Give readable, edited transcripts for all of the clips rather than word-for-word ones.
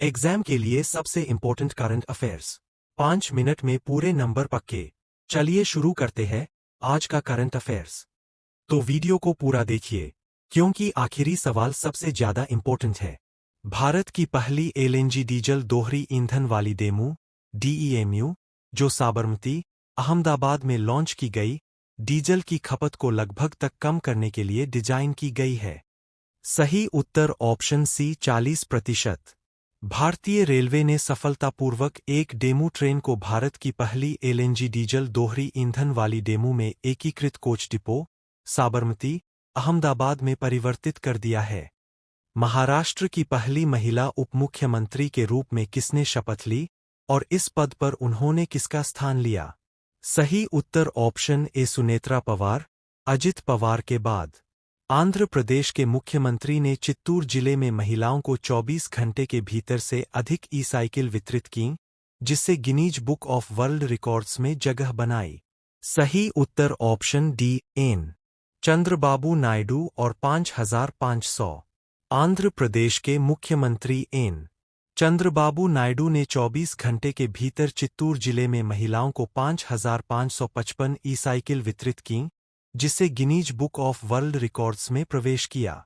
Exam के लिए सबसे इम्पोर्टेंट करंट अफेयर्स 5 मिनट में पूरे नंबर पक्के। चलिए शुरू करते हैं आज का करंट अफेयर्स। तो वीडियो को पूरा देखिए क्योंकि आखिरी सवाल सबसे ज्यादा इम्पोर्टेंट है। भारत की पहली एलएनजी डीजल दोहरी ईंधन वाली डेमू डीईएमयू जो साबरमती अहमदाबाद में लॉन्च की गई डीजल की खपत को लगभग तक कम करने के लिए डिजाइन की गई है। सही उत्तर ऑप्शन सी 40%। भारतीय रेलवे ने सफलतापूर्वक एक डेमू ट्रेन को भारत की पहली एलएनजी डीजल दोहरी ईंधन वाली डेमू में एकीकृत कोच डिपो साबरमती अहमदाबाद में परिवर्तित कर दिया है। महाराष्ट्र की पहली महिला उपमुख्यमंत्री के रूप में किसने शपथ ली और इस पद पर उन्होंने किसका स्थान लिया? सही उत्तर ऑप्शन ए सुनेत्रा पवार। अजित पवार के बाद आंध्र प्रदेश के मुख्यमंत्री ने चित्तूर जिले में महिलाओं को 24 घंटे के भीतर से अधिक ई-साइकिल वितरित की, जिससे Guinness book of world records में जगह बनाई। सही उत्तर option D N Chandrababu Naidu और 5500। आंध्र प्रदेश के मुख्यमंत्री एन चंद्रबाबू नायडू ने 24 घंटे के भीतर चित्तूर जिले में महिलाओं को 5555 ई-साइकिल वितरित की, जिससे Guinness book of world records में प्रवेश किया।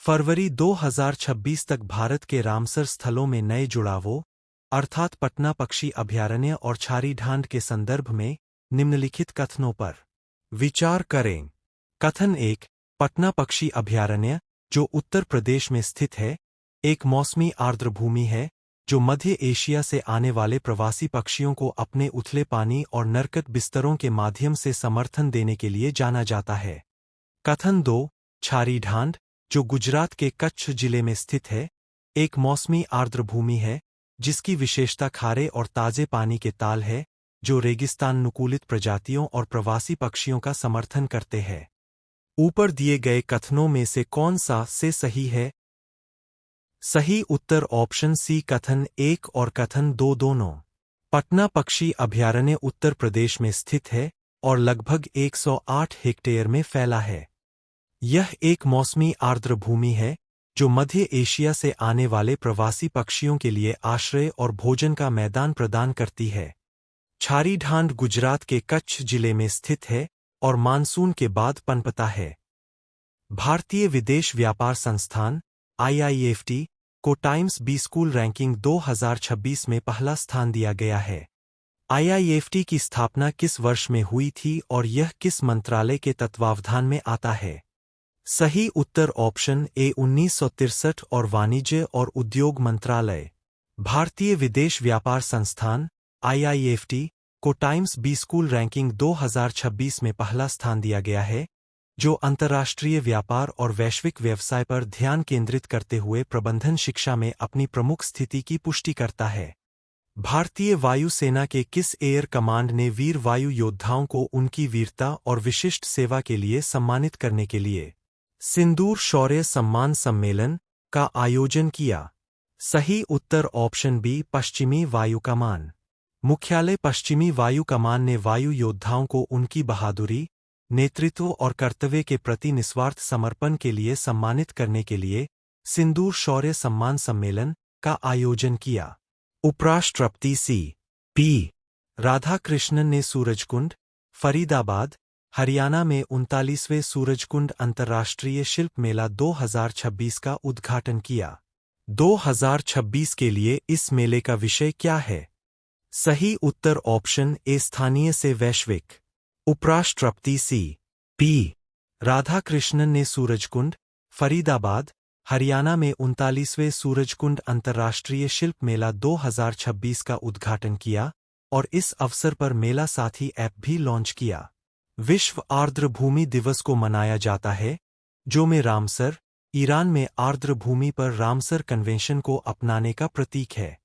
फरवरी 2026 तक भारत के रामसर स्थलों में नए जुड़ावों अर्थात पटना पक्षी अभयारण्य और छारी ढांड के संदर्भ में निम्नलिखित कथनों पर विचार करें। कथन 1। पटना पक्षी अभयारण्य जो उत्तर प्रदेश में स्थित है एक मौसमी आर्द्र भूमि है जो मध्य एशिया से आने वाले प्रवासी पक्षियों को अपने उथले पानी और नरकट बिस्तरों के माध्यम से समर्थन देने के लिए जाना जाता है। कथन 2। छारी ढांड जो गुजरात के कच्छ जिले में स्थित है एक मौसमी आर्द्र भूमि है जिसकी विशेषता खारे और ताजे पानी के ताल है जो रेगिस्तान अनुकूलित प्रजातियों और प्रवासी पक्षियों का समर्थन करते हैं। ऊपर दिए गए कथनों में से कौन सा से सही है? सही उत्तर ऑप्शन सी कथन 1 और कथन 2 दोनों। पटना पक्षी अभयारण्य उत्तर प्रदेश में स्थित है और लगभग 108 हेक्टेयर में फैला है। यह एक मौसमी आर्द्र भूमि है जो मध्य एशिया से आने वाले प्रवासी पक्षियों के लिए आश्रय और भोजन का मैदान प्रदान करती है। छारी ढांड गुजरात के कच्छ जिले में स्थित है और मानसून के बाद पनपता है। भारतीय विदेश व्यापार संस्थान IIFT को टाइम्स बी स्कूल रैंकिंग 2026 में पहला स्थान दिया गया है। IIFT की स्थापना किस वर्ष में हुई थी और यह किस मंत्रालय के तत्वावधान में आता है? सही उत्तर ऑप्शन ए 1963 और वाणिज्य और उद्योग मंत्रालय। भारतीय विदेश व्यापार संस्थान IIFT को टाइम्स बी स्कूल रैंकिंग 2026 में पहला स्थान दिया गया है जो अंतर्राष्ट्रीय व्यापार और वैश्विक व्यवसाय पर ध्यान केंद्रित करते हुए प्रबंधन शिक्षा में अपनी प्रमुख स्थिति की पुष्टि करता है। भारतीय वायुसेना के किस एयर कमांड ने वीर वायु योद्धाओं को उनकी वीरता और विशिष्ट सेवा के लिए सम्मानित करने के लिए सिंदूर शौर्य सम्मान सम्मेलन का आयोजन किया? सही उत्तर ऑप्शन बी पश्चिमी वायु कमान। मुख्यालय पश्चिमी वायु कमान ने वायु योद्धाओं को उनकी बहादुरी नेतृत्व और कर्तव्य के प्रति निस्वार्थ समर्पण के लिए सम्मानित करने के लिए सिंदूर शौर्य सम्मान सम्मेलन का आयोजन किया। उपराष्ट्रपति C.P. राधाकृष्णन ने सूरजकुंड फरीदाबाद हरियाणा में 39वें सूरजकुंड अंतर्राष्ट्रीय शिल्प मेला 2026 का उद्घाटन किया। 2026 के लिए इस मेले का विषय क्या है? सही उत्तर ऑप्शन ए स्थानीय से वैश्विक। उपराष्ट्रपति C.P. राधाकृष्णन ने सूरजकुंड फरीदाबाद हरियाणा में 39वें सूरजकुंड अंतर्राष्ट्रीय शिल्प मेला 2026 का उद्घाटन किया और इस अवसर पर मेला साथी ऐप भी लॉन्च किया। विश्व आर्द्र भूमि दिवस को मनाया जाता है जो में रामसर ईरान में आर्द्र भूमि पर रामसर कन्वेंशन को अपनाने का प्रतीक है।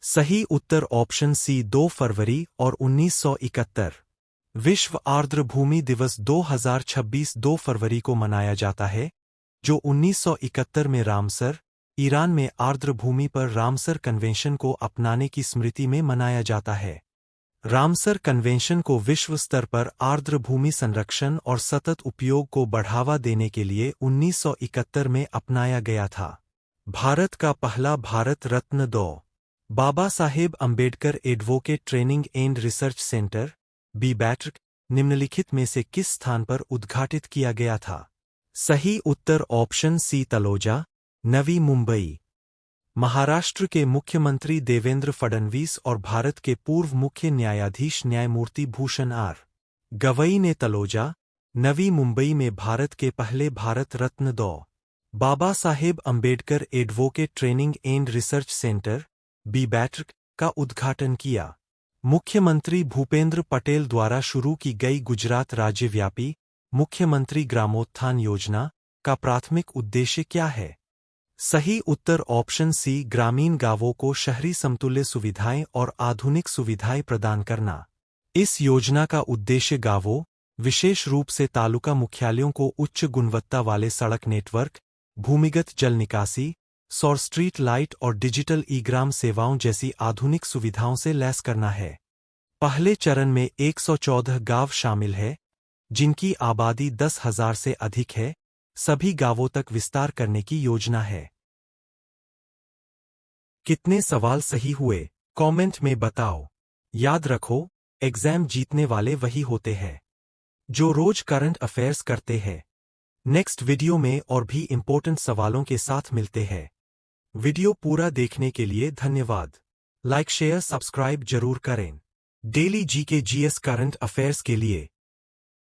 सही उत्तर ऑप्शन सी 2 फरवरी और 1971। विश्व आर्द्र भूमि दिवस 2026 2 फरवरी को मनाया जाता है जो 1971 में रामसर ईरान में आर्द्र भूमि पर रामसर कन्वेंशन को अपनाने की स्मृति में मनाया जाता है। रामसर कन्वेंशन को विश्व स्तर पर आर्द्र भूमि संरक्षण और सतत उपयोग को बढ़ावा देने के लिए 1971 में अपनाया गया था। भारत का पहला Bharat Ratna Dr. Baba Saheb Ambedkar advocate training and research centre (BATRC) निम्नलिखित में से किस स्थान पर उद्घाटित किया गया था? सही उत्तर ऑप्शन सी तलोजा, नवी मुंबई। महाराष्ट्र के मुख्यमंत्री देवेंद्र फडणवीस और भारत के पूर्व मुख्य न्यायाधीश न्यायमूर्ति भूषण आर. गवई ने तलोजा, नवी मुंबई में भारत के पहले Bharat Ratna Dr. Baba Saheb Ambedkar advocate training and research centre (BATRC) का उद्घाटन किया। मुख्यमंत्री भूपेंद्र पटेल द्वारा शुरू की गई गुजरात राज्यव्यापी मुख्यमंत्री ग्रामोत्थान योजना का प्राथमिक उद्देश्य क्या है? सही उत्तर ऑप्शन सी ग्रामीण गांवों को शहरी समतुल्य सुविधाएं और आधुनिक सुविधाएं प्रदान करना। इस योजना का उद्देश्य गांवों, विशेष रूप से तालुका मुख्यालयों को उच्च गुणवत्ता वाले सड़क नेटवर्क, भूमिगत जल निकासी, सौर स्ट्रीट लाइट और डिजिटल ई-ग्राम सेवाओं जैसी आधुनिक सुविधाओं से लैस करना है। पहले चरण में 114 गांव शामिल है, जिनकी आबादी 10,000 से अधिक है। सभी गांवों तक विस्तार करने की योजना है। कितने सवाल सही हुए, कमेंट में बताओ। याद रखो, एग्जाम जीतने वाले वही होते हैं जो रोज करंट अफेयर्स करते हैं। नेक्स्ट वीडियो में और भी इंपॉर्टेंट सवालों के साथ मिलते हैं। वीडियो पूरा देखने के लिए धन्यवाद। लाइक शेयर सब्सक्राइब जरूर करें। Daily GK GS current affairs के लिए